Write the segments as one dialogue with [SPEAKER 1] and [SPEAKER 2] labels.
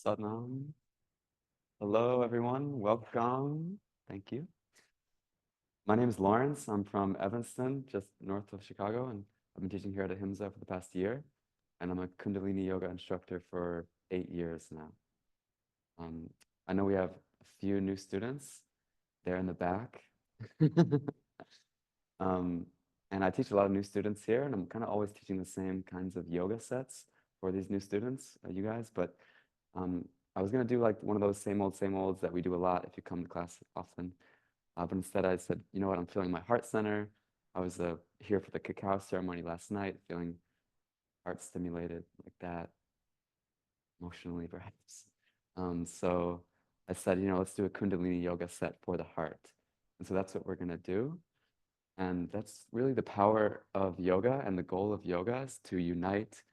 [SPEAKER 1] Satnam. Hello, everyone. Welcome. Thank you. My name is Lawrence. I'm from Evanston, just north of Chicago, and I've been teaching here at Ahimsa for the past year. And I'm a Kundalini yoga instructor for 8 years now. I know we have a few new students there in the back. And I teach a lot of new students here, and I'm kind of always teaching the same kinds of yoga sets for these new students, you guys. But I was going to do like one of those same olds that we do a lot if you come to class often. But instead I said, you know what, I'm feeling my heart center. I was here for the cacao ceremony last night, feeling heart stimulated like that, emotionally perhaps. So I said, let's do a Kundalini yoga set for the heart. And so that's what we're going to do. And that's really the power of yoga, and the goal of yoga is to unite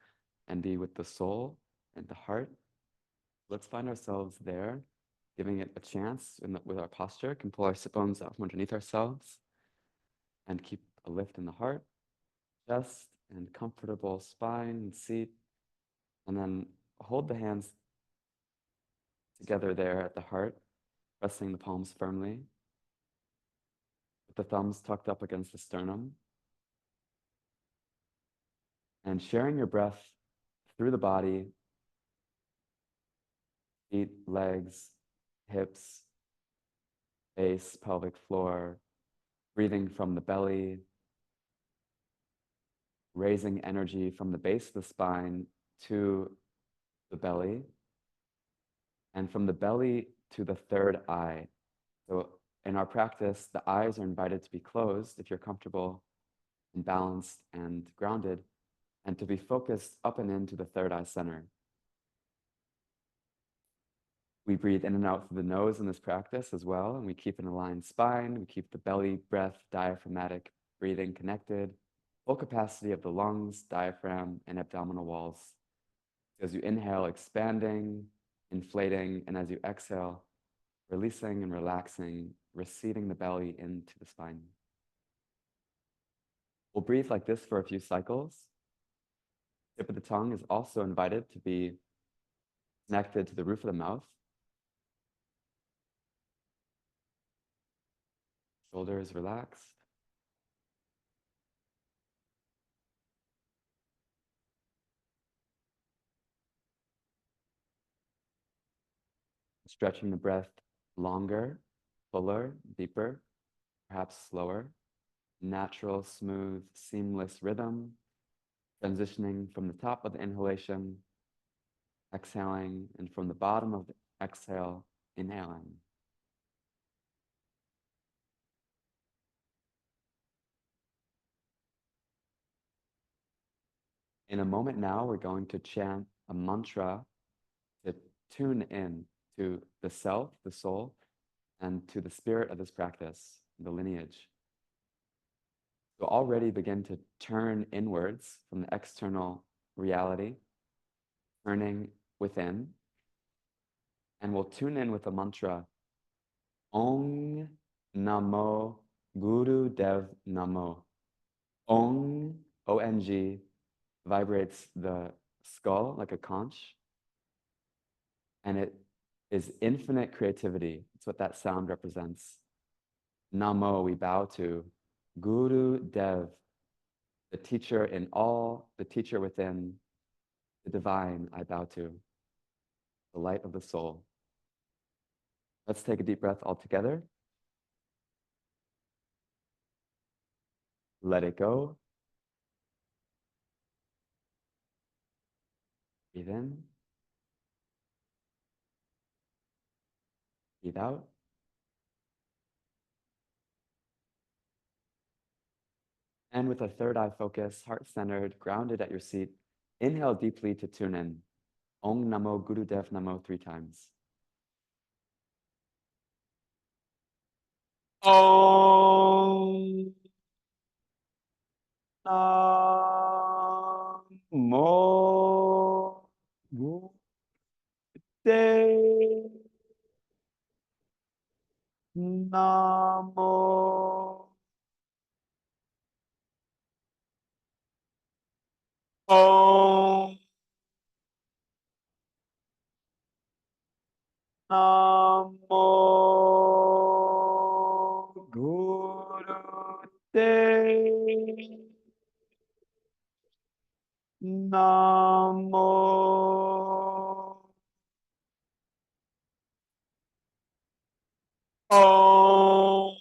[SPEAKER 1] and be with the soul and the heart. Let's find ourselves there, giving it a chance with our posture. Can pull our sit bones out from underneath ourselves and keep a lift in the heart, chest, and comfortable spine and seat. And then hold the hands together there at the heart, pressing the palms firmly, with the thumbs tucked up against the sternum. And sharing your breath through the body, feet, legs, hips, base, pelvic floor, breathing from the belly, raising energy from the base of the spine to the belly, and from the belly to the third eye. So in our practice, the eyes are invited to be closed if you're comfortable and balanced and grounded, and to be focused up and into the third eye center. We breathe in and out through the nose in this practice as well, and we keep an aligned spine. We keep the belly, breath, diaphragmatic breathing connected, full capacity of the lungs, diaphragm, and abdominal walls. As you inhale, expanding, inflating, and as you exhale, releasing and relaxing, receding the belly into the spine. We'll breathe like this for a few cycles. Tip of the tongue is also invited to be connected to the roof of the mouth. Shoulders relaxed. Stretching the breath longer, fuller, deeper, perhaps slower. Natural, smooth, seamless rhythm, transitioning from the top of the inhalation, exhaling, and from the bottom of the exhale, inhaling. In a moment now, we're going to chant a mantra to tune in to the self, the soul, and to the spirit of this practice, the lineage. So already begin to turn inwards from the external reality, turning within, and we'll tune in with the mantra, Ong Namo Guru Dev Namo. Ong, O-N-G, vibrates the skull like a conch, and it is infinite creativity. That's what that sound represents. Namo, we bow to Guru Dev, the teacher in all, the teacher within, the divine I bow to, the light of the soul. Let's take a deep breath all together. Let it go. Breathe in. Breathe out. And with a third eye focus, heart-centered, grounded at your seat, inhale deeply to tune in. Om Namo Gurudev Namo 3 times. Om Namo Gurudev Namo. Om Namo Guru Te. Namo Om.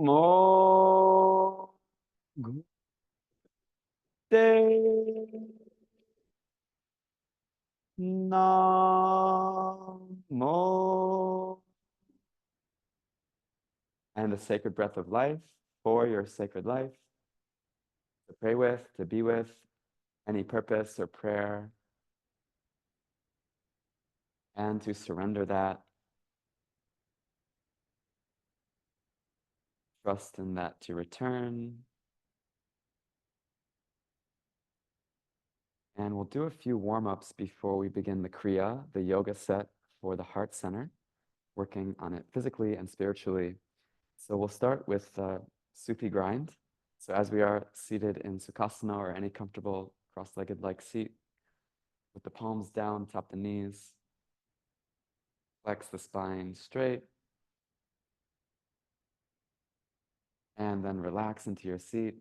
[SPEAKER 1] Namo Guru Te. Namo. And the sacred breath of life for your sacred life to pray with, to be with, any purpose or prayer, and to surrender that, trust in that to return. And we'll do a few warm-ups before we begin the Kriya, the yoga set for the heart center, working on it physically and spiritually. So we'll start with Supi grind. So as we are seated in Sukhasana or any comfortable cross-legged like seat, with the palms down, top the knees, flex the spine straight, and then relax into your seat,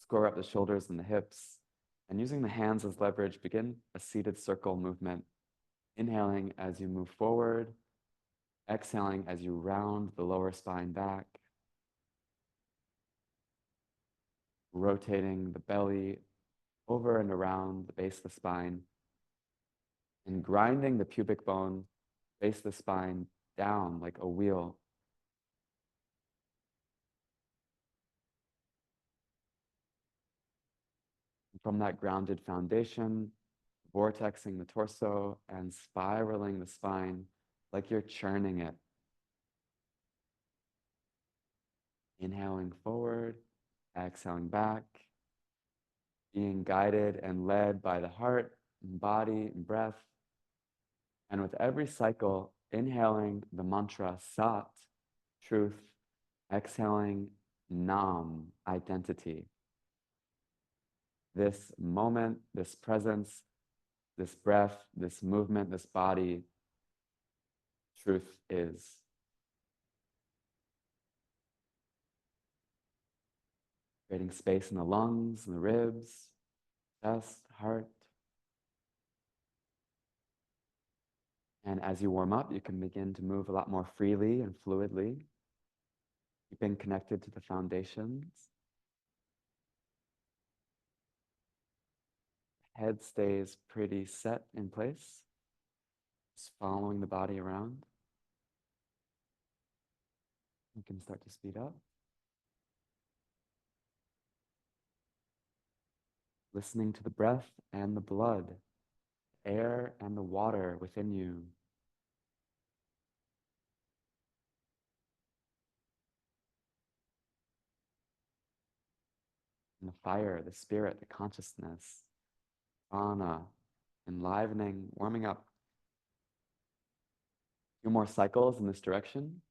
[SPEAKER 1] square up the shoulders and the hips, and using the hands as leverage, begin a seated circle movement, inhaling as you move forward, exhaling as you round the lower spine back, rotating the belly over and around the base of the spine, and grinding the pubic bone, base of the spine, down like a wheel. And from that grounded foundation, vortexing the torso and spiraling the spine like you're churning it. Inhaling forward, exhaling back, being guided and led by the heart and body and breath. And with every cycle, inhaling the mantra Sat, truth, exhaling Nam, identity. This moment, this presence, this breath, this movement, this body, truth is. Creating space in the lungs and the ribs, chest, heart. And as you warm up, you can begin to move a lot more freely and fluidly, keeping connected to the foundations. Head stays pretty set in place, just following the body around. You can start to speed up. Listening to the breath and the blood, air and the water within you. And the fire, the spirit, the consciousness, prana, enlivening, warming up. A few more cycles in this direction.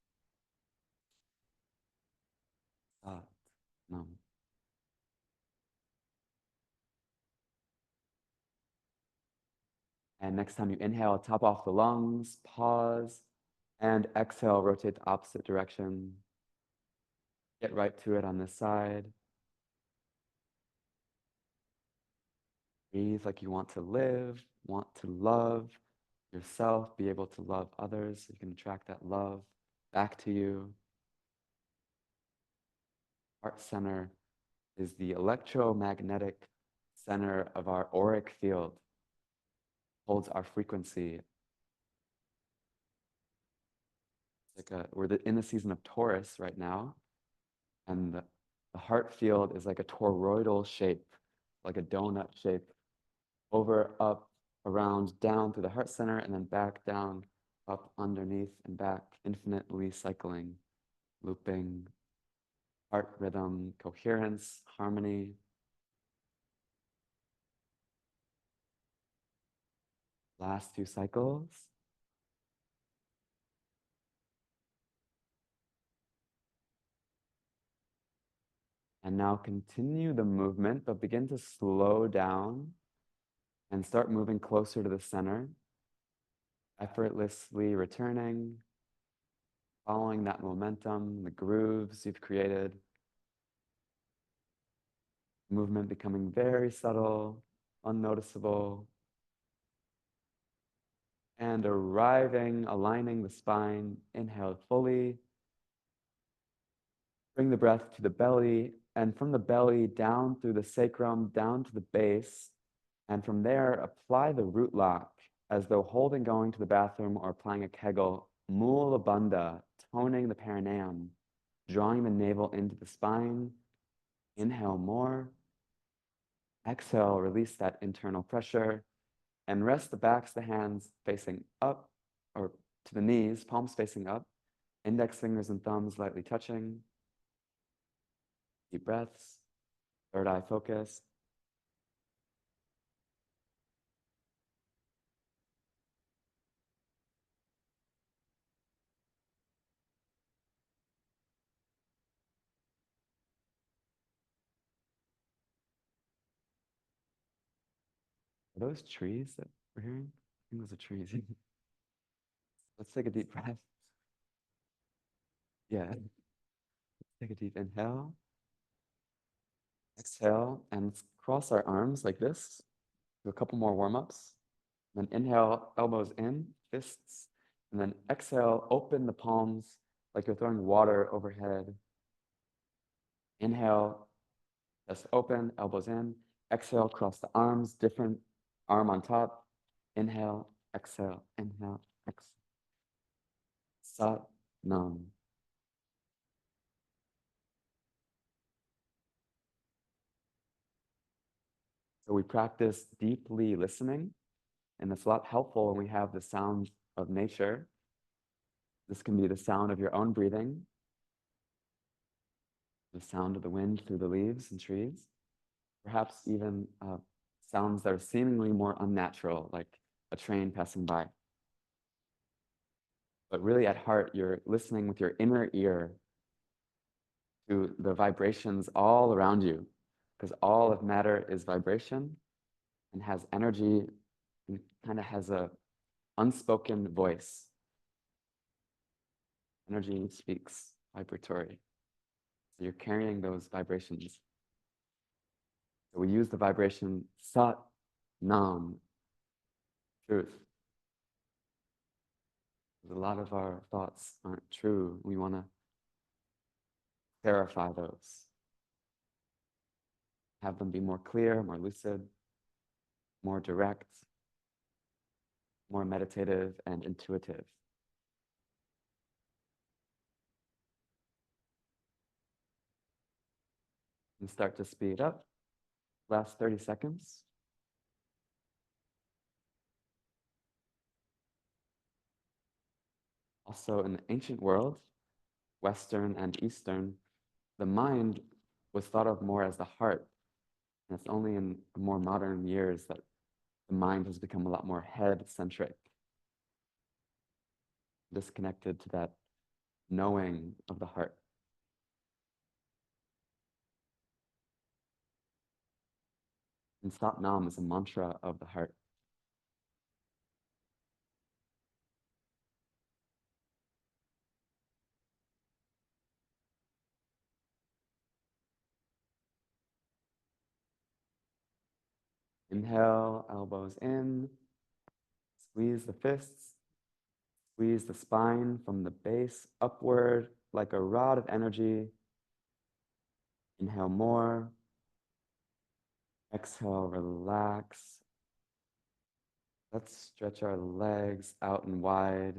[SPEAKER 1] Nam. And next time you inhale, top off the lungs, pause, and exhale, rotate the opposite direction. Get right to it on this side. Breathe like you want to live, want to love yourself, be able to love others. You can attract that love back to you. Heart center is the electromagnetic center of our auric field, holds our frequency. We're in the season of Taurus right now, and the heart field is like a toroidal shape, like a donut shape, over, up, around, down through the heart center, and then back down, up, underneath, and back, infinitely cycling, looping, heart rhythm, coherence, harmony. Last few cycles. And now continue the movement, but begin to slow down and start moving closer to the center, effortlessly returning, following that momentum, the grooves you've created. Movement becoming very subtle, unnoticeable, and arriving, aligning the spine. Inhale fully. Bring the breath to the belly, and from the belly down through the sacrum, down to the base. And from there, apply the root lock as though holding going to the bathroom or applying a Kegel. Mula Bandha, toning the perineum, drawing the navel into the spine. Inhale more. Exhale, release that internal pressure. And rest the backs of the hands facing up or to the knees, palms facing up, index fingers and thumbs lightly touching. Deep breaths, third eye focus. Are those trees that we're hearing? I think those are trees. Let's take a deep breath. Yeah. Take a deep inhale. Exhale, and let's cross our arms like this. Do a couple more warm-ups. Then inhale, elbows in, fists. And then exhale, open the palms like you're throwing water overhead. Inhale, chest open, elbows in. Exhale, cross the arms, different arm on top. Inhale, exhale, inhale, exhale. Sat Nam. So we practice deeply listening, and it's a lot helpful when we have the sound of nature. This can be the sound of your own breathing, the sound of the wind through the leaves and trees, perhaps even sounds that are seemingly more unnatural, like a train passing by. But really at heart, you're listening with your inner ear to the vibrations all around you, because all of matter is vibration and has energy and kind of has a unspoken voice. Energy speaks vibratory. So you're carrying those vibrations. So we use the vibration Sat Nam, truth. A lot of our thoughts aren't true. We want to clarify those, have them be more clear, more lucid, more direct, more meditative and intuitive. And start to speed up. Last 30 seconds. Also, in the ancient world, Western and Eastern, the mind was thought of more as the heart. And it's only in more modern years that the mind has become a lot more head-centric, disconnected to that knowing of the heart. And Sat Nam is a mantra of the heart. Inhale, elbows in, squeeze the fists, squeeze the spine from the base upward like a rod of energy. Inhale more. Exhale, relax. Let's stretch our legs out and wide.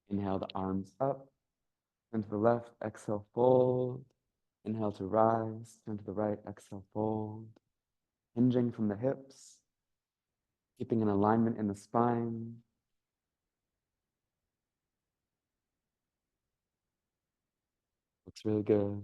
[SPEAKER 1] Inhale the arms up, turn to the left, exhale, fold. Inhale to rise, turn to the right, exhale, fold. Hinging from the hips, keeping an alignment in the spine. Looks really good.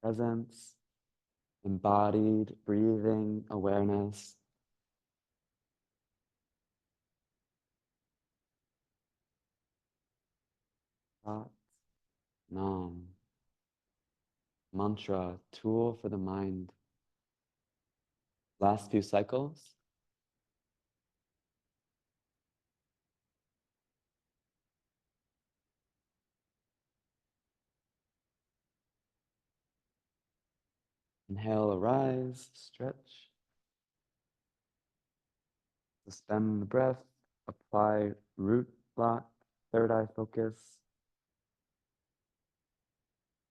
[SPEAKER 1] presence, embodied breathing awareness. Thoughts, nam, mantra, tool for the mind. Last few cycles. Inhale, arise, stretch. Suspend the breath, apply root block, third eye focus.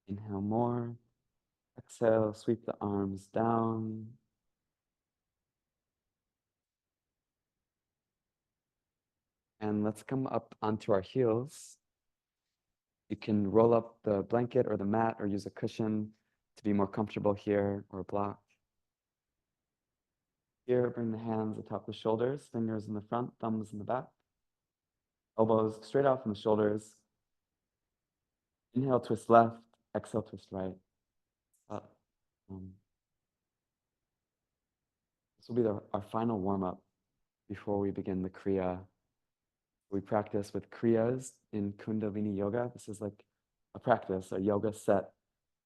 [SPEAKER 1] Inhale more. Exhale, sweep the arms down. And let's come up onto our heels. You can roll up the blanket or the mat or use a cushion to be more comfortable here, or a block. Here, bring the hands atop the shoulders, fingers in the front, thumbs in the back. Elbows straight out from the shoulders. Inhale, twist left. Exhale, twist right. Up. This will be our final warm-up before we begin the Kriya. We practice with kriyas in Kundalini yoga. This is like a practice, a yoga set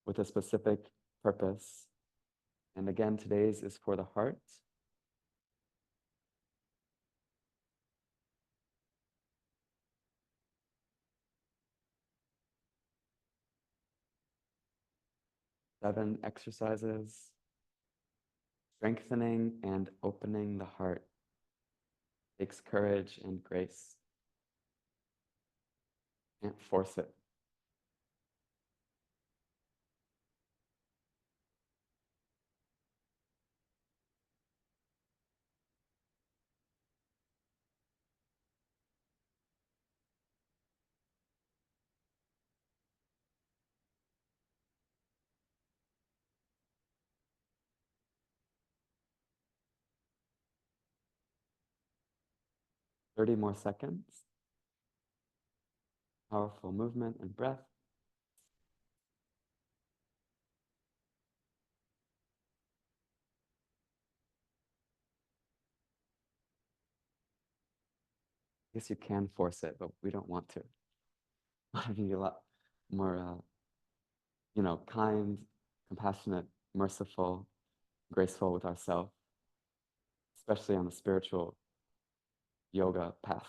[SPEAKER 1] with a specific purpose. And again, today's is for the heart. Seven exercises, strengthening and opening the heart. Takes courage and grace. Can't force it. Thirty more seconds. Powerful movement and breath. I guess you can force it, but we don't want to. I want to be a lot more, kind, compassionate, merciful, graceful with ourselves, especially on the spiritual yoga path.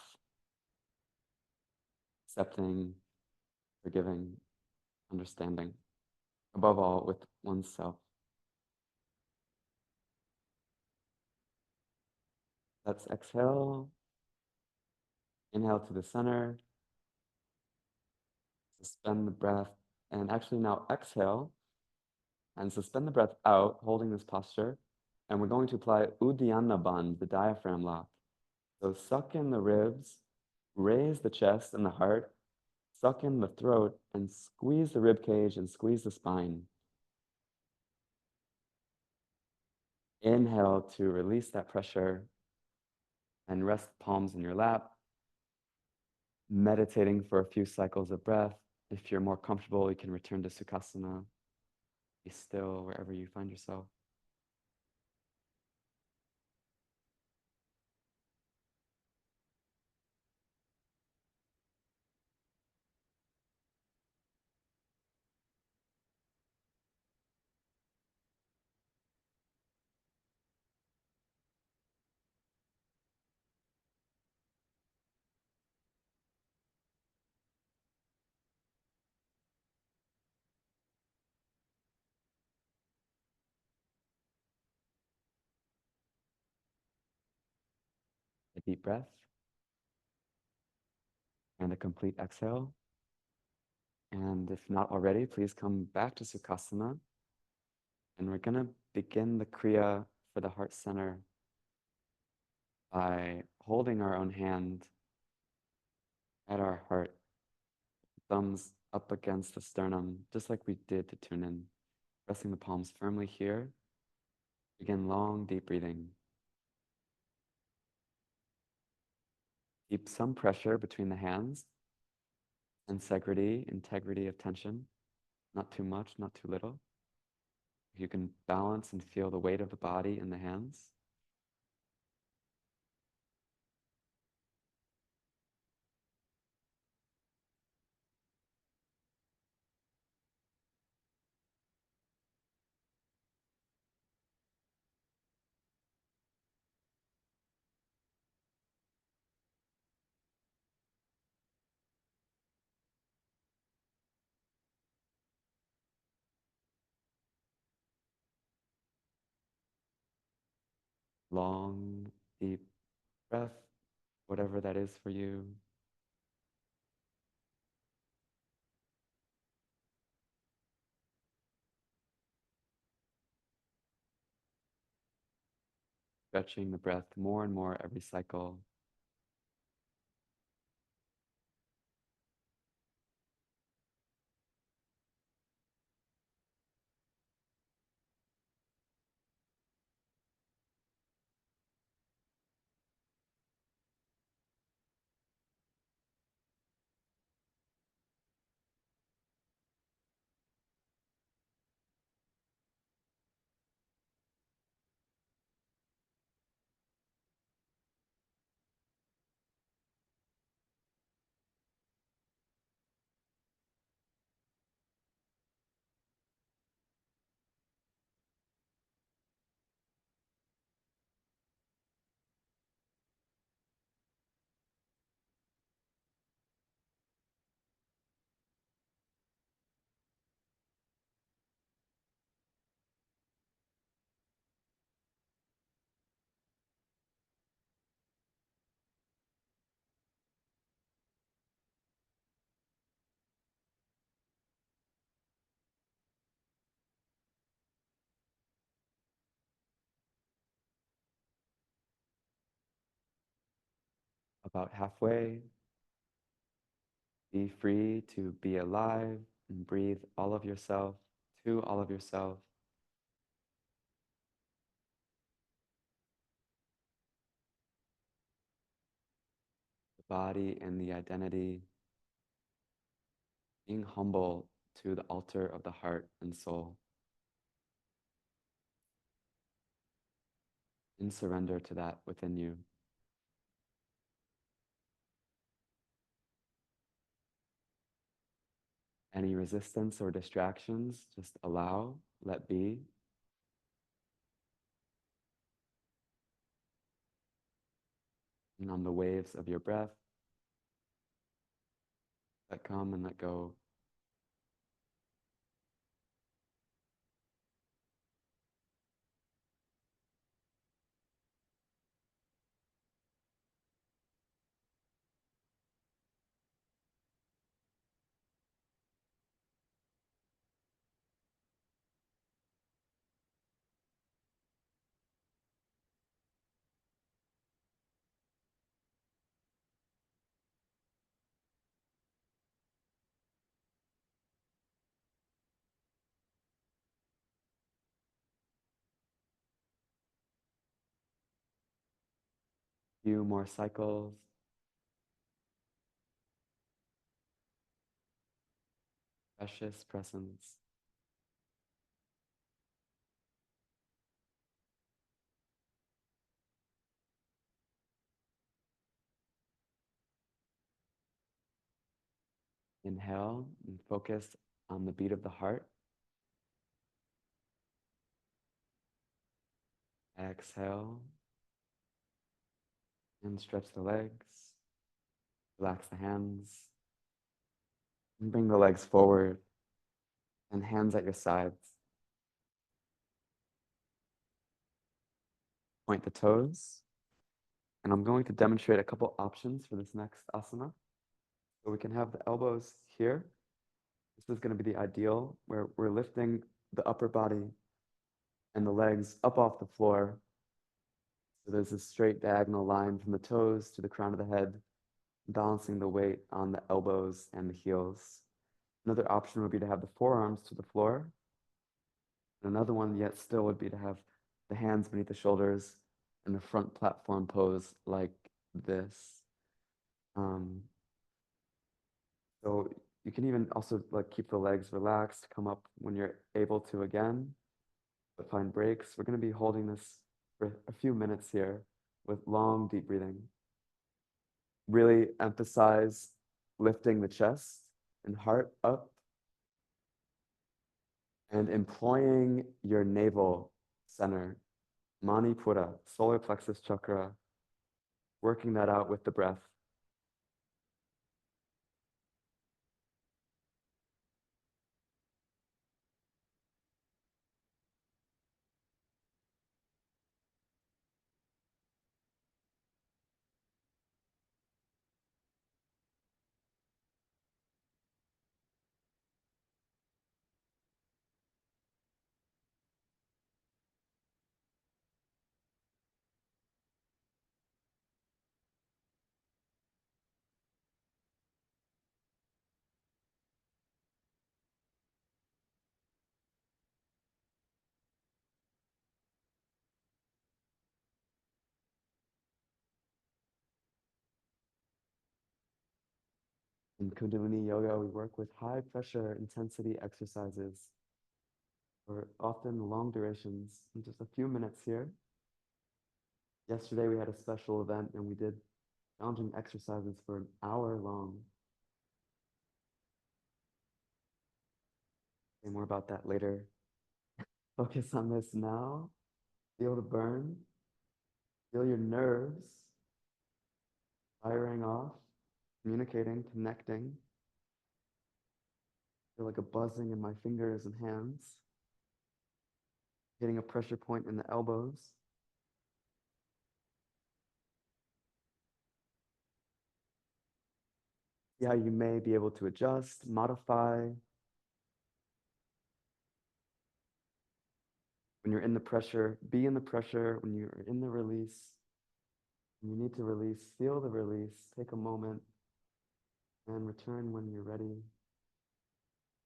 [SPEAKER 1] Accepting, forgiving, understanding, above all with oneself. Let's exhale. Inhale to the center. Suspend the breath. And actually now exhale and suspend the breath out, holding this posture. And we're going to apply Uddiyana Bandh, the diaphragm lock. So suck in the ribs, raise the chest and the heart, suck in the throat, and squeeze the rib cage and squeeze the spine. Inhale to release that pressure and rest palms in your lap. Meditating for a few cycles of breath. If you're more comfortable, you can return to Sukhasana. Be still wherever you find yourself. A deep breath and a complete exhale. And if not already, please come back to Sukhasana. And we're going to begin the Kriya for the heart center by holding our own hand at our heart, thumbs up against the sternum, just like we did to tune in. Pressing the palms firmly here. Begin long, deep breathing. Keep some pressure between the hands. Integrity of tension. Not too much, not too little. You can balance and feel the weight of the body in the hands. Long, deep breath, whatever that is for you. Stretching the breath more and more every cycle. About halfway, be free to be alive and breathe all of yourself to all of yourself. The body and the identity, being humble to the altar of the heart and soul, in surrender to that within you. Any resistance or distractions, just allow, let be. And on the waves of your breath, let come and let go. Few more cycles. Precious presence. Inhale and focus on the beat of the heart. Exhale and stretch the legs. Relax the hands. And bring the legs forward and hands at your sides. Point the toes. And I'm going to demonstrate a couple options for this next asana. So we can have the elbows here. This is going to be the ideal where we're lifting the upper body and the legs up off the floor. So there's a straight diagonal line from the toes to the crown of the head, balancing the weight on the elbows and the heels. Another option would be to have the forearms to the floor. And another one yet still would be to have the hands beneath the shoulders in the front platform pose like this. So you can even also like keep the legs relaxed, come up when you're able to again. but find breaks. We're going to be holding this for a few minutes here with long, deep breathing. Really emphasize lifting the chest and heart up and employing your navel center, Manipura, solar plexus chakra, working that out with the breath. In Kundalini yoga, we work with high pressure intensity exercises for often long durations, in just a few minutes here. Yesterday, we had a special event and we did challenging exercises for an hour long. Say more about that later. Focus on this now. Feel the burn. Feel your nerves firing off, communicating, connecting. Feel like a buzzing in my fingers and hands. Hitting a pressure point in the elbows. See how you may be able to adjust, modify. When you're in the pressure, be in the pressure. When you're in the release, when you need to release, feel the release. Take a moment and return when you're ready.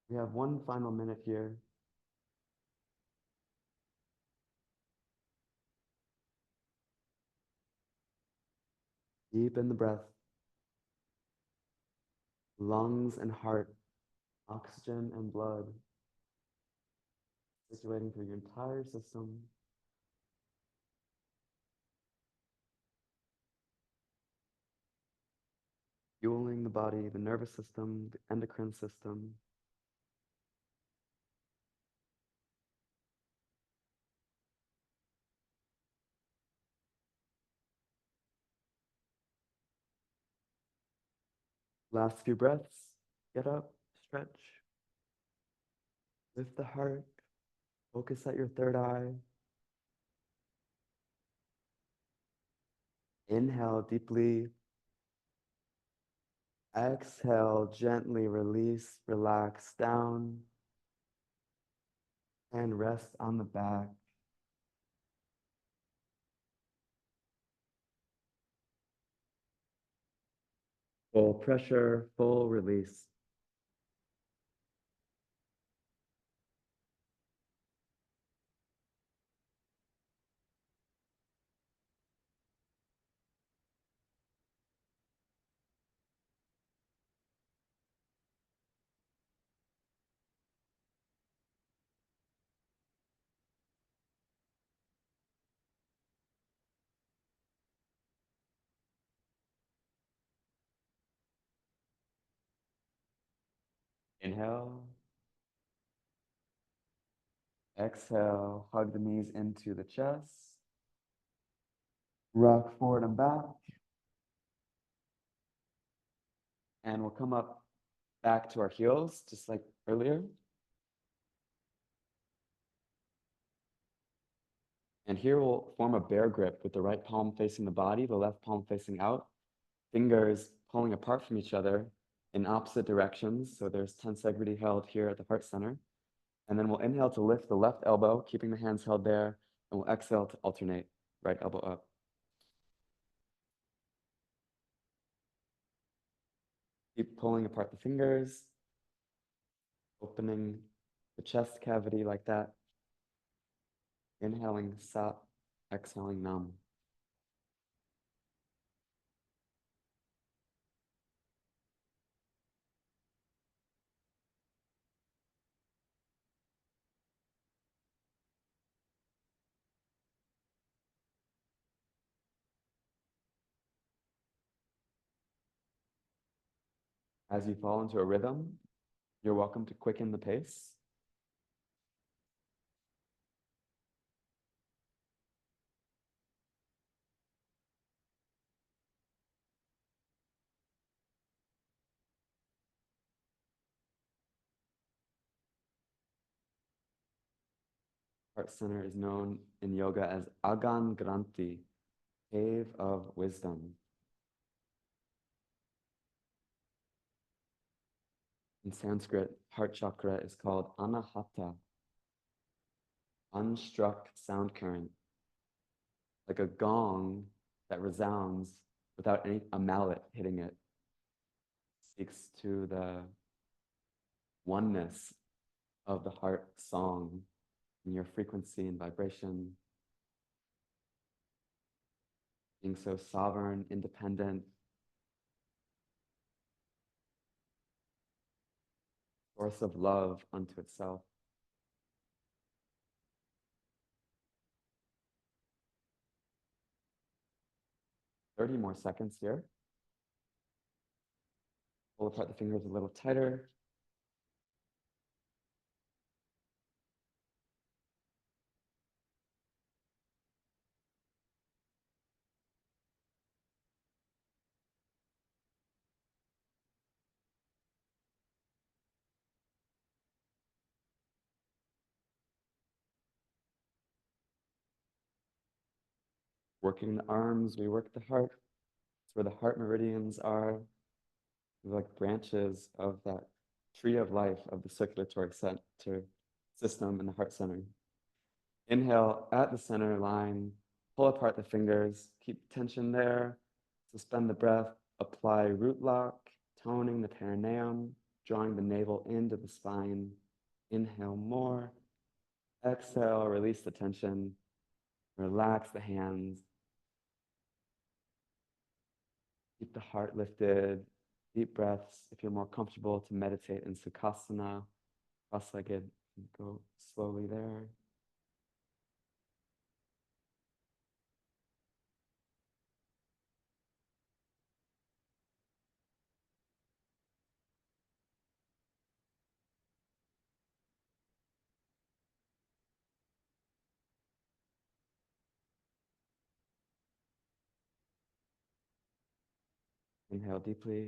[SPEAKER 1] We have one final minute here. Deepen the breath. Lungs and heart, oxygen and blood, circulating through your entire system. Fueling the body, the nervous system, the endocrine system. Last few breaths. Get up, stretch. Lift the heart. Focus at your third eye. Inhale deeply. Exhale, gently release, relax down. And rest on the back. Full pressure, full release. Inhale. Exhale, hug the knees into the chest. Rock forward and back. And we'll come up back to our heels, just like earlier. And here we'll form a bear grip with the right palm facing the body, the left palm facing out, fingers pulling apart from each other in opposite directions. So there's tensegrity held here at the heart center. And then we'll inhale to lift the left elbow, keeping the hands held there, and we'll exhale to alternate, right elbow up. Keep pulling apart the fingers, opening the chest cavity like that. Inhaling Sat, exhaling Nam. As you fall into a rhythm, you're welcome to quicken the pace. Heart center is known in yoga as Agan Granti, cave of wisdom. In Sanskrit, heart chakra is called Anahata, unstruck sound current, like a gong that resounds without a mallet hitting it. Speaks to the oneness of the heart song and your frequency and vibration, being so sovereign, independent, source of love unto itself. Thirty more seconds here. Pull apart the fingers a little tighter. Working the arms, we work the heart. It's where the heart meridians are, like branches of that tree of life of the circulatory center system in the heart center. Inhale at the center line, pull apart the fingers, keep tension there, suspend the breath, apply root lock, toning the perineum, drawing the navel into the spine. Inhale more, exhale, release the tension, relax the hands, keep the heart lifted, deep breaths. If you're more comfortable to meditate in Sukhasana, cross-legged, go slowly there. Inhale deeply,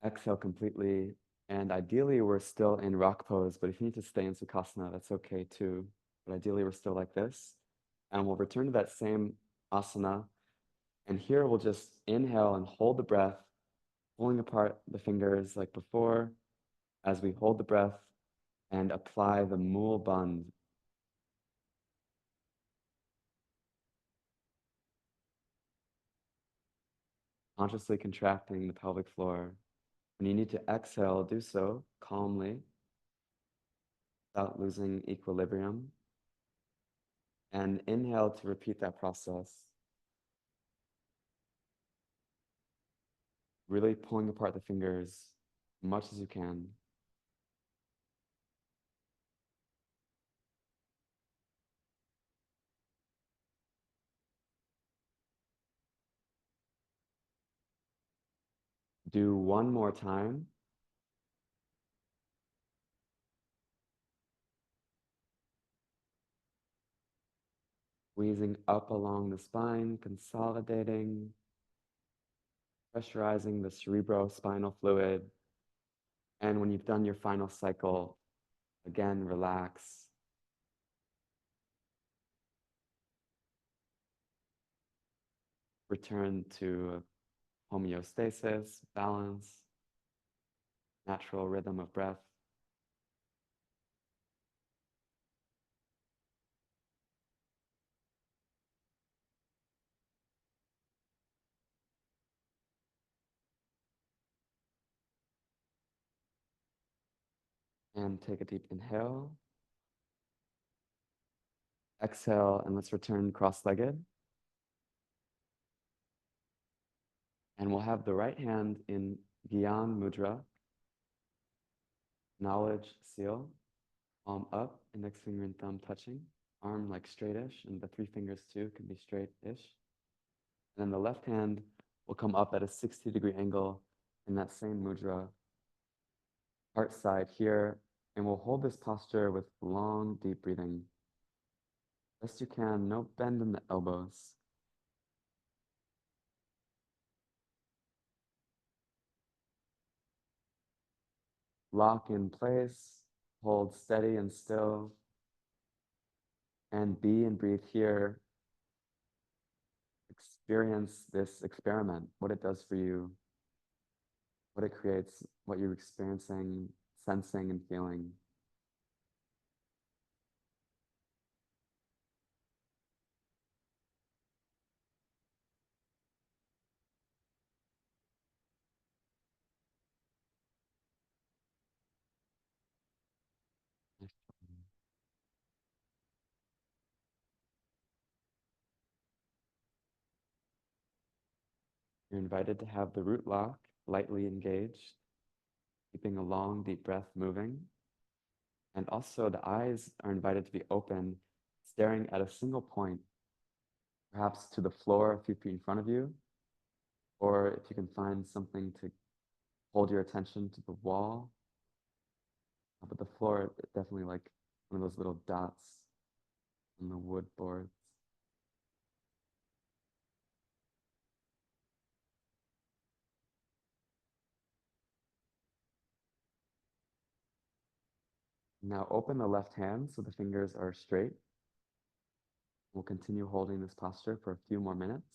[SPEAKER 1] exhale completely, and ideally we're still in rock pose, but if you need to stay in Sukhasana, that's okay too. But ideally we're still like this. And we'll return to that same asana. And here we'll just inhale and hold the breath, pulling apart the fingers like before, as we hold the breath and apply the Mool Bandh. Consciously contracting the pelvic floor. When you need to exhale, do so calmly without losing equilibrium. And inhale to repeat that process. Really pulling apart the fingers as much as you can. Do one more time. Squeezing up along the spine, consolidating, pressurizing the cerebrospinal fluid. And when you've done your final cycle, again, relax. Return to homeostasis, balance, natural rhythm of breath. And take a deep inhale. Exhale, and let's return cross-legged. And we'll have the right hand in Gyan Mudra, knowledge seal, palm up, index finger and thumb touching, arm like straightish, and the three fingers too can be straightish. And then the left hand We'll come up at a 60-degree angle in that same mudra, heart side here, and we'll hold this posture with long, deep breathing. Best you can, no bend in the elbows. Lock in place, hold steady and still, and be and breathe here. Experience this experiment, what it does for you, what it creates, what you're experiencing, sensing, and feeling. You're invited to have the root lock lightly engaged, keeping a long, deep breath moving. And also the eyes are invited to be open, staring at a single point, perhaps to the floor a few feet in front of you, or if you can find something to hold your attention to the wall. But the floor, definitely like one of those little dots on the wood boards. Now open the left hand so the fingers are straight. We'll continue holding this posture for a few more minutes.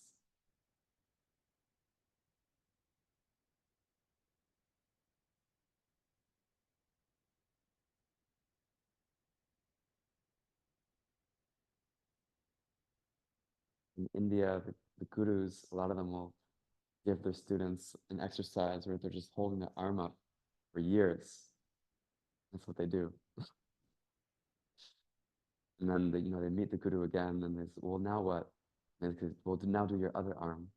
[SPEAKER 1] In India, the gurus, a lot of them will give their students an exercise where they're just holding their arm up for years. That's what they do. And then they meet the guru again and they say, well, now what? And they say, well, now do your other arm.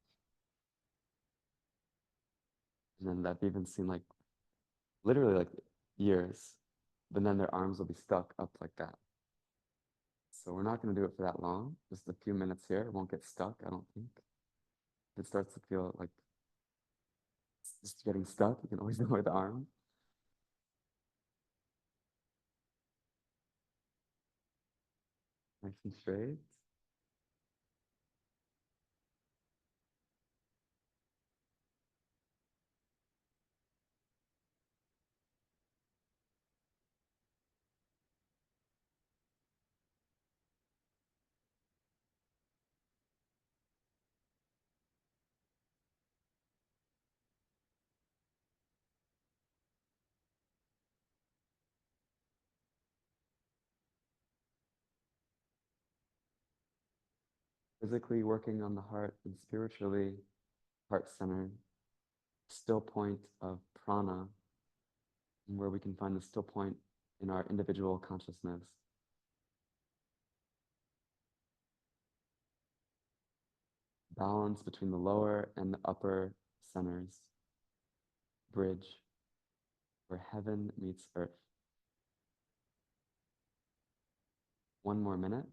[SPEAKER 1] And then I've even seen like literally like years, but then their arms will be stuck up like that. So we're not going to do it for that long, just a few minutes here. It won't get stuck, I don't think. If it starts to feel like it's just getting stuck, you can always lower the arm. Nice and straight. Physically working on the heart and spiritually heart-centered, still point of prana, and where we can find the still point in our individual consciousness. Balance between the lower and the upper centers. Bridge where heaven meets earth. One more minute.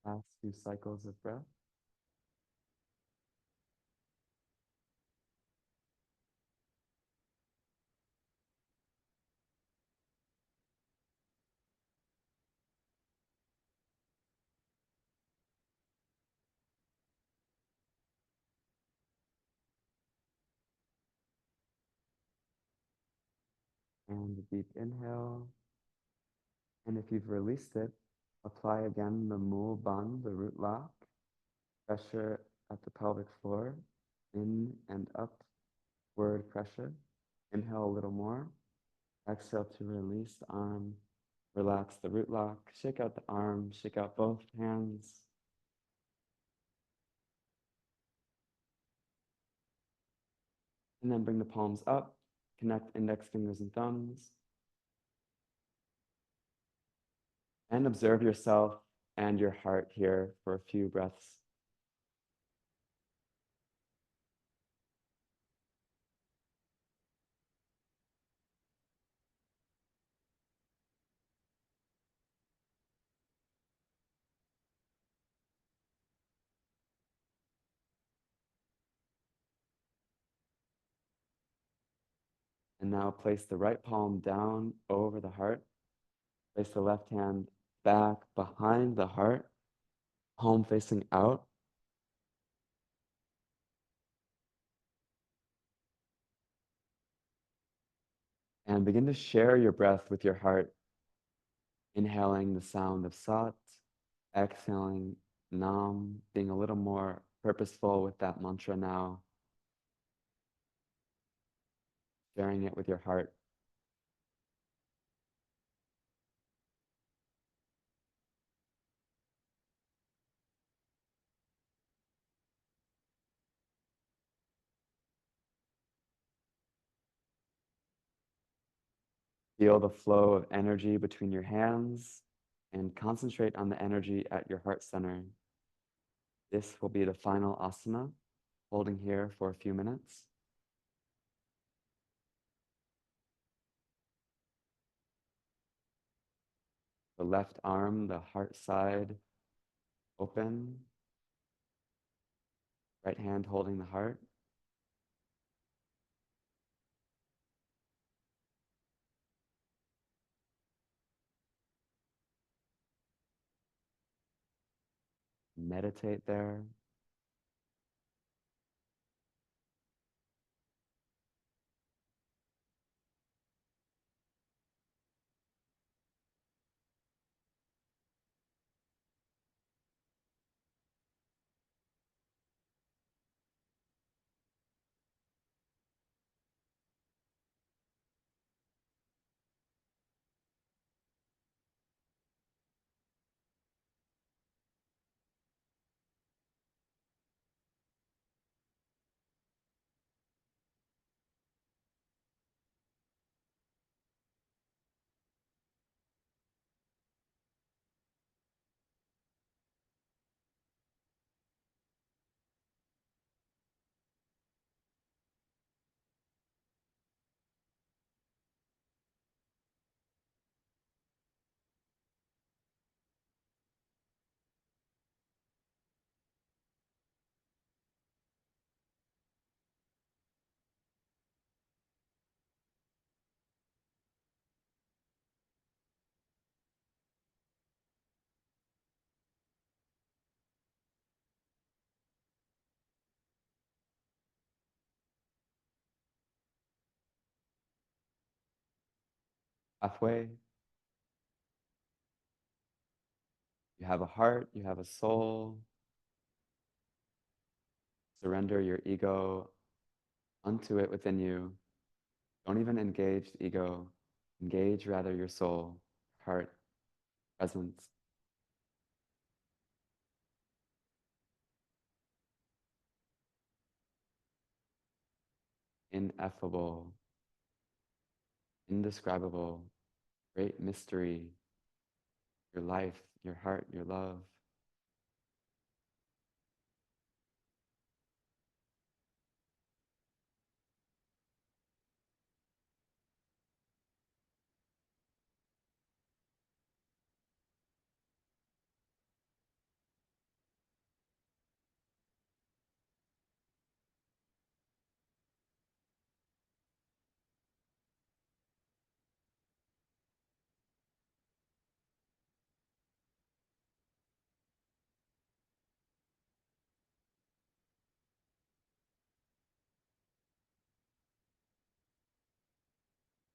[SPEAKER 1] Last few cycles of breath. And a deep inhale. And if you've released it, apply again the mul ban, the root lock, pressure at the pelvic floor, in and upward pressure. Inhale a little more. Exhale to release the arm. Relax the root lock. Shake out the arm. Shake out both hands. And then bring the palms up. Connect index fingers and thumbs. And observe yourself and your heart here for a few breaths. And now place the right palm down over the heart. Place the left hand back behind the heart, palm facing out. And begin to share your breath with your heart, inhaling the sound of Sat, exhaling Nam, being a little more purposeful with that mantra now, sharing it with your heart. Feel the flow of energy between your hands and concentrate on the energy at your heart center. This will be the final asana, holding here for a few minutes. The left arm, the heart side, open. Right hand holding the heart. Meditate there. Halfway. You have a heart, you have a soul. Surrender your ego unto it within you. Don't even engage the ego. Engage rather your soul, heart, presence. Ineffable, indescribable, great mystery, your life, your heart, your love.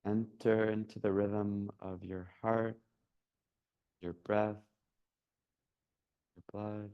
[SPEAKER 1] Enter into the rhythm of your heart, your breath, your blood.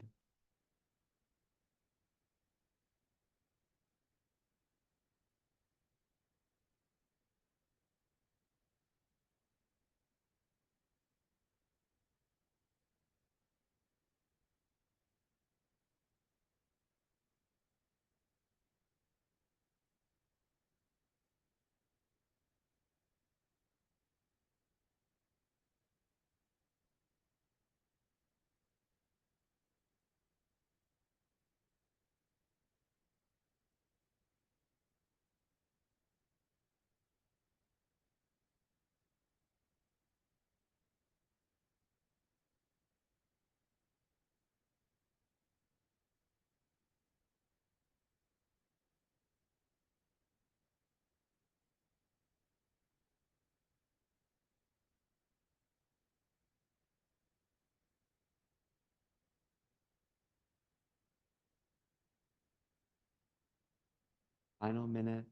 [SPEAKER 1] Final minute.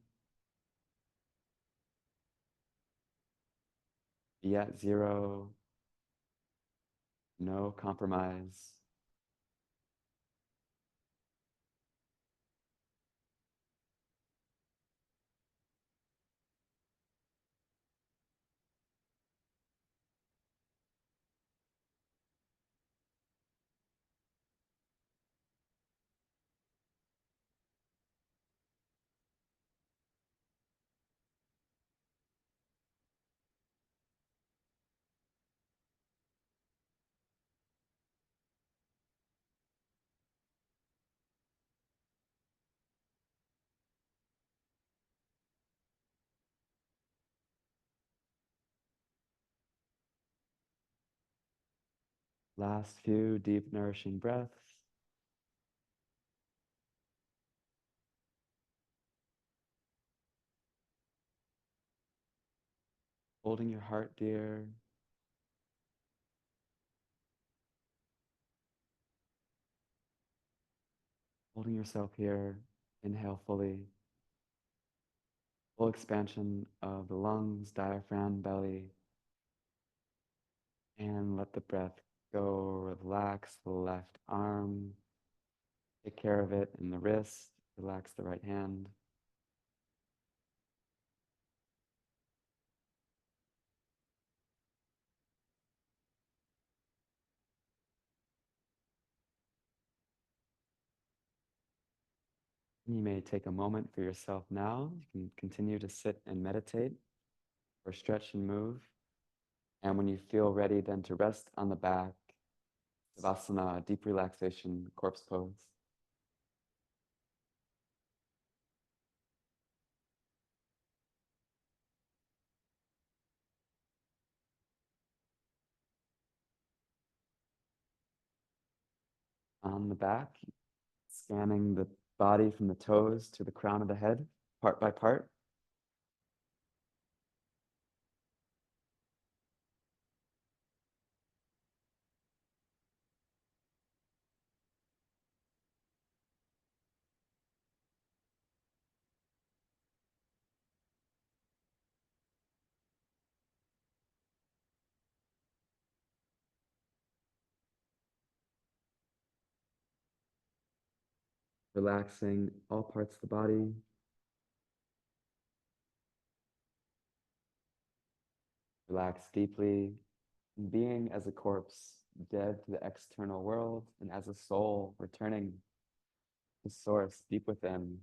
[SPEAKER 1] Be at zero. No compromise. Last few deep, nourishing breaths. Holding your heart dear. Holding yourself here. Inhale fully. Full expansion of the lungs, diaphragm, belly. And let the breath go. Relax the left arm. Take care of it in the wrist. Relax the right hand. You may take a moment for yourself now. You can continue to sit and meditate or stretch and move. And when you feel ready, then to rest on the back, Savasana, deep relaxation, corpse pose. On the back, scanning the body from the toes to the crown of the head, part by part. Relaxing all parts of the body. Relax deeply. Being as a corpse, dead to the external world, and as a soul, returning to source deep within.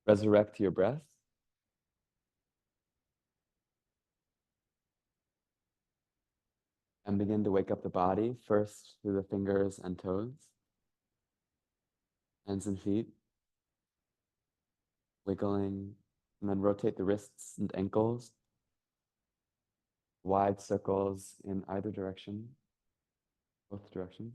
[SPEAKER 1] Resurrect your breath. And begin to wake up the body, first through the fingers and toes, hands and feet, wiggling, and then rotate the wrists and ankles, wide circles in either direction, both directions.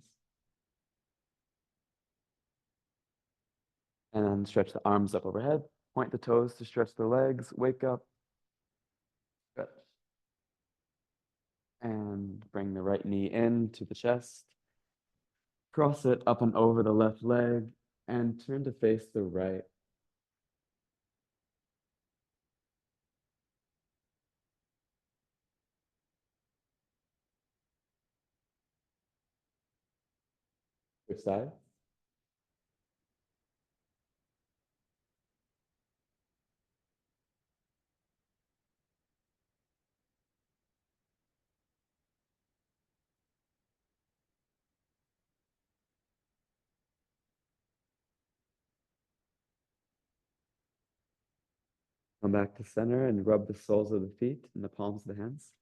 [SPEAKER 1] And then stretch the arms up overhead, point the toes to stretch the legs, wake up, stretch. And bring the right knee into the chest, cross it up and over the left leg, and turn to face the right. Which side? Come back to center and rub the soles of the feet and the palms of the hands.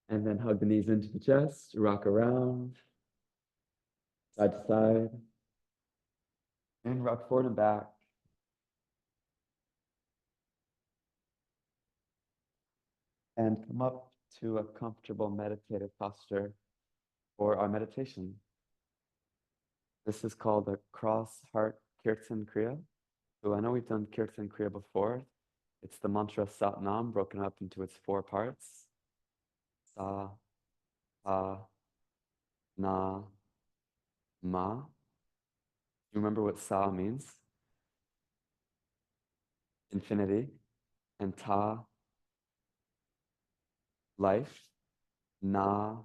[SPEAKER 1] And then hug the knees into the chest, rock around, side to side, and rock forward and back. And come up to a comfortable meditative posture for our meditation. This is called the cross heart Kirtan Kriya. So I know we've done Kirtan Kriya before. It's the mantra Sat Nam broken up into its 4 parts. Sa, Ha, Na, Ma. You remember what Sa means? Infinity. And Ta, life. Na,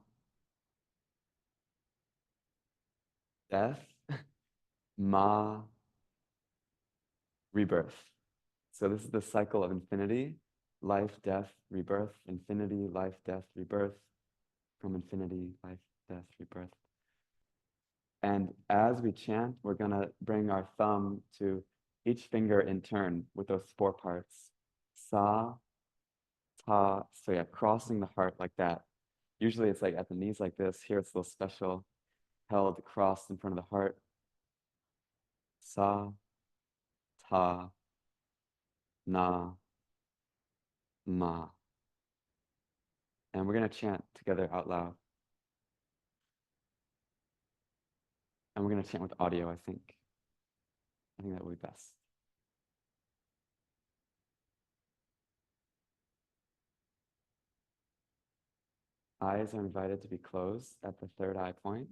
[SPEAKER 1] death. Ma, rebirth. So this is the cycle of infinity, life, death, rebirth, infinity, life, death, rebirth, from infinity, life, death, rebirth. And as we chant, we're going to bring our thumb to each finger in turn with those 4 parts. Sa, Ta, so yeah, crossing the heart like that. Usually it's like at the knees like this. Here it's a little special, held, crossed in front of the heart. Sa, Ta, Na, Ma. And we're going to chant together out loud. And we're going to chant with audio, I think. I think that will be best. Eyes are invited to be closed at the 3rd eye point.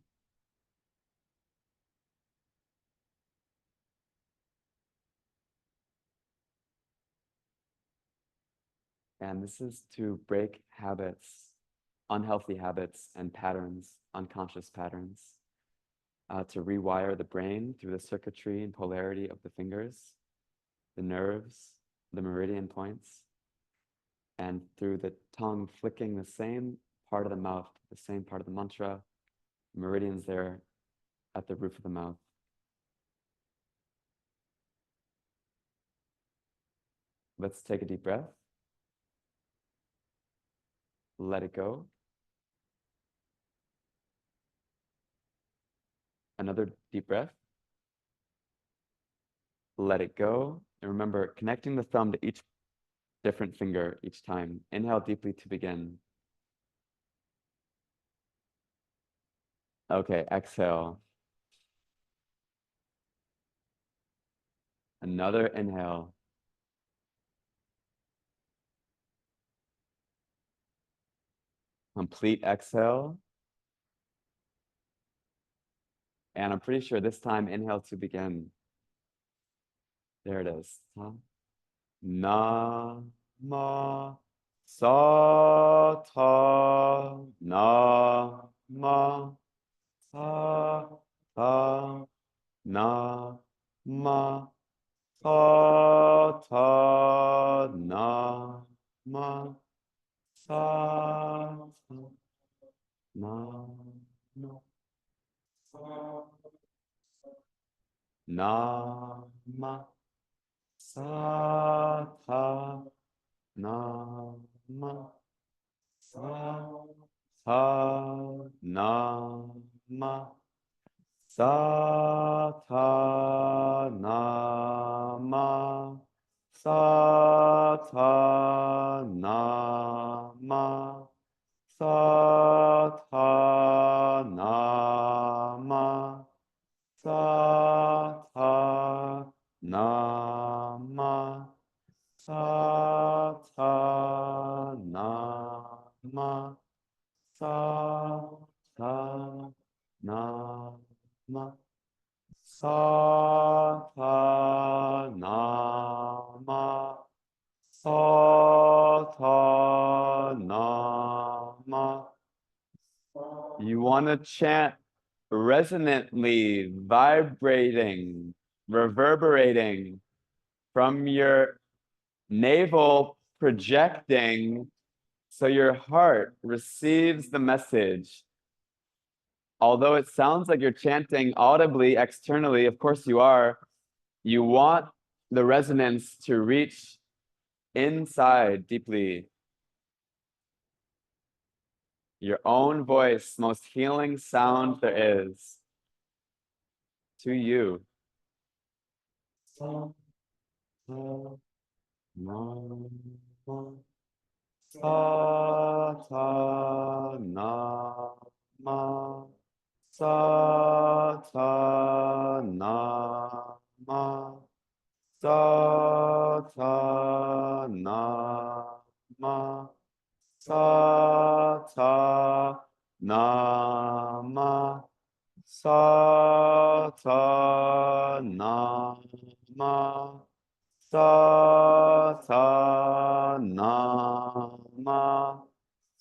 [SPEAKER 1] And this is to break habits, unhealthy habits and patterns, unconscious patterns, to rewire the brain through the circuitry and polarity of the fingers, the nerves, the meridian points, and through the tongue flicking the same part of the mouth, the same part of the mantra, meridians there at the roof of the mouth. Let's take a deep breath. Let it go. Another deep breath. Let it go. And remember, connecting the thumb to each different finger each time. Inhale deeply to begin. Okay, exhale. Another inhale. Complete exhale. And I'm pretty sure this time, inhale to begin. There it is. Na, ma, sa, ta, na, ma, sa, ta, na, ma, sa, ta, na, ma, sa, ta, na. Nama Satha Nama Satha Nama Satha Nama Satha Nama Satha Nama Satha Nama Satha Nama Satha Nama Satha Nama Satha Nama. You want to chant resonantly, vibrating, reverberating from your navel, projecting so your heart receives the message. Although it sounds like you're chanting audibly, externally, of course you are, you want the resonance to reach inside deeply. Your own voice, most healing sound there is to you. Satanama, Satanama, Satanama, Satanama, Satanama, Satanama, Satanama,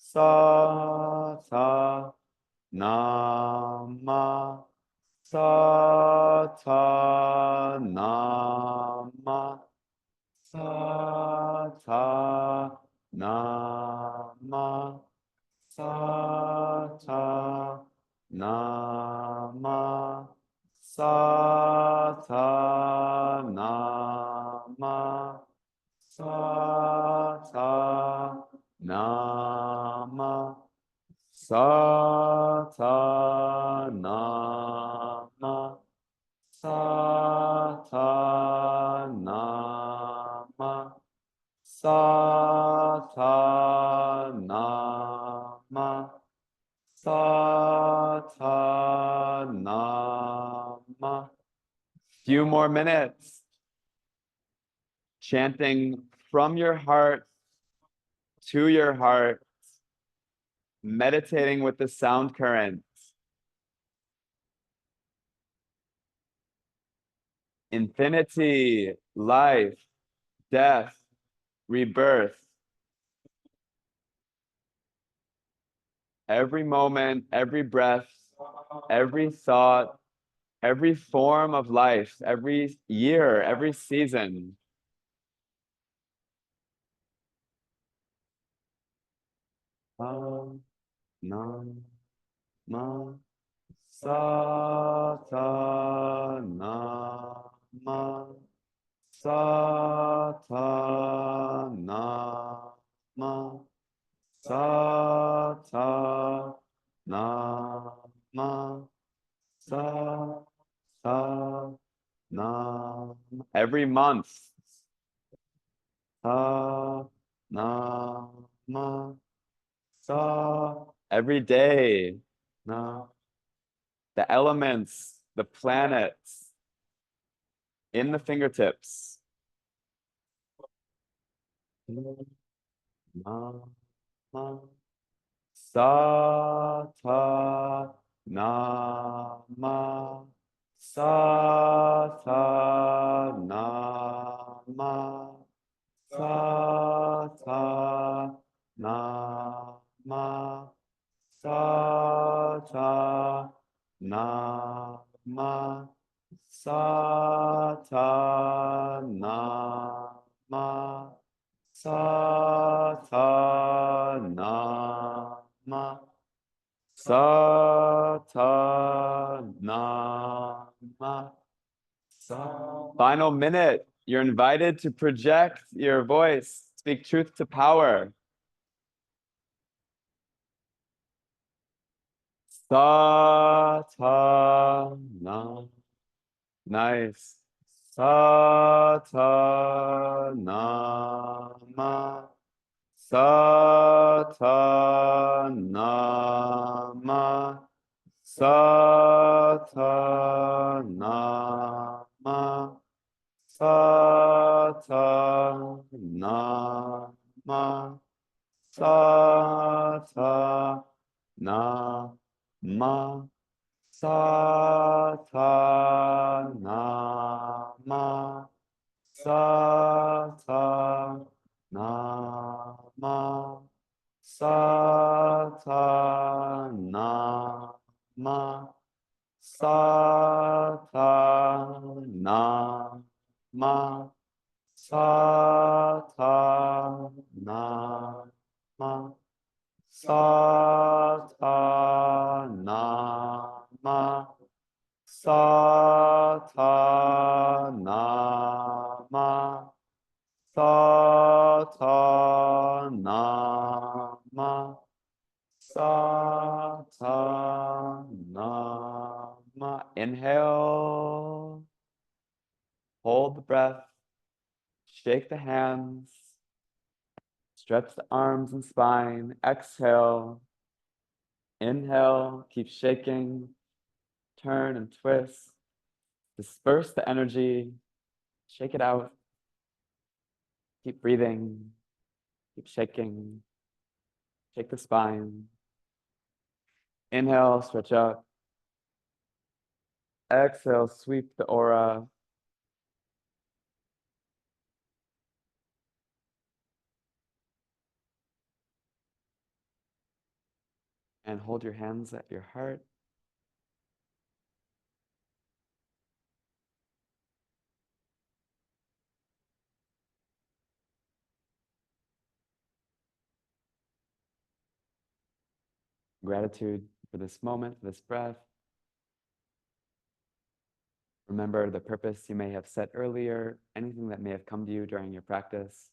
[SPEAKER 1] Satanama, Satanama, Satanama, Satanama, Satanama, Satanama, Satanama, Satanama, Satanama. Few more minutes. Chanting from your heart to your heart, meditating with the sound current. Infinity, life, death, rebirth. Every moment, every breath, every thought, every form of life, every year, every season. Nam, ma, Satanama, Satanama, Satanama, Satanama. Every month. Nama, every day. Na. The elements, the planets in the fingertips. Nama, Sata Nama, Sata Nama, Sata Nama, Sata Nama, Sata Nama, Sata Nama, Sata Nama. Final minute. You're invited to project your voice. Speak truth to power. Satana. Nice. Satanama. Satanama. Satanama. Satanama. Satanama. Satanama. Satanama. Satanama. Satanama. Satanama. Satanama. Satanama. Satanama. Satanama. Inhale. Hold the breath. Shake the hands. Stretch the arms and spine. Exhale. Inhale. Keep shaking. Turn and twist. Disperse the energy. Shake it out. Keep breathing. Keep shaking. Shake the spine. Inhale, stretch up. Exhale, sweep the aura. And hold your hands at your heart. Gratitude for this moment, for this breath. Remember the purpose you may have set earlier, anything that may have come to you during your practice.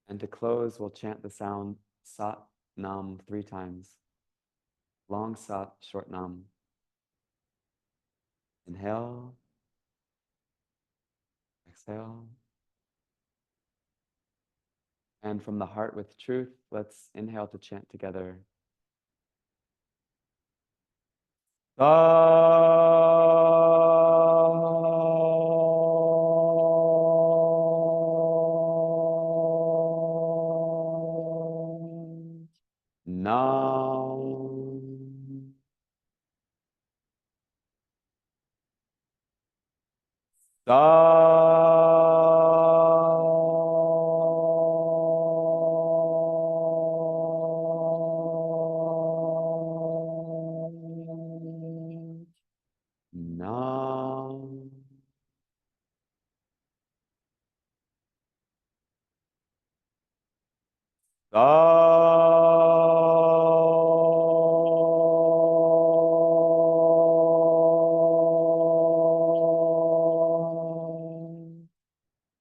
[SPEAKER 1] And to close, we'll chant the sound Sat Nam 3 times. Long Sat, short Nam. Inhale. Exhale. And from the heart with truth, let's inhale to chant together. Nam. Nam.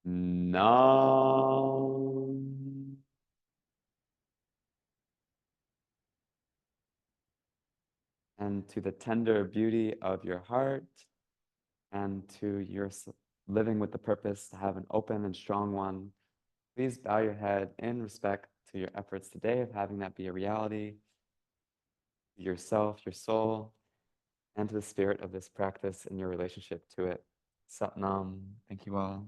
[SPEAKER 1] Nam. And to the tender beauty of your heart and to your living with the purpose to have an open and strong one, please bow your head in respect to your efforts today of having that be a reality, yourself, your soul, and to the spirit of this practice and your relationship to it. Sat Nam. Thank you all.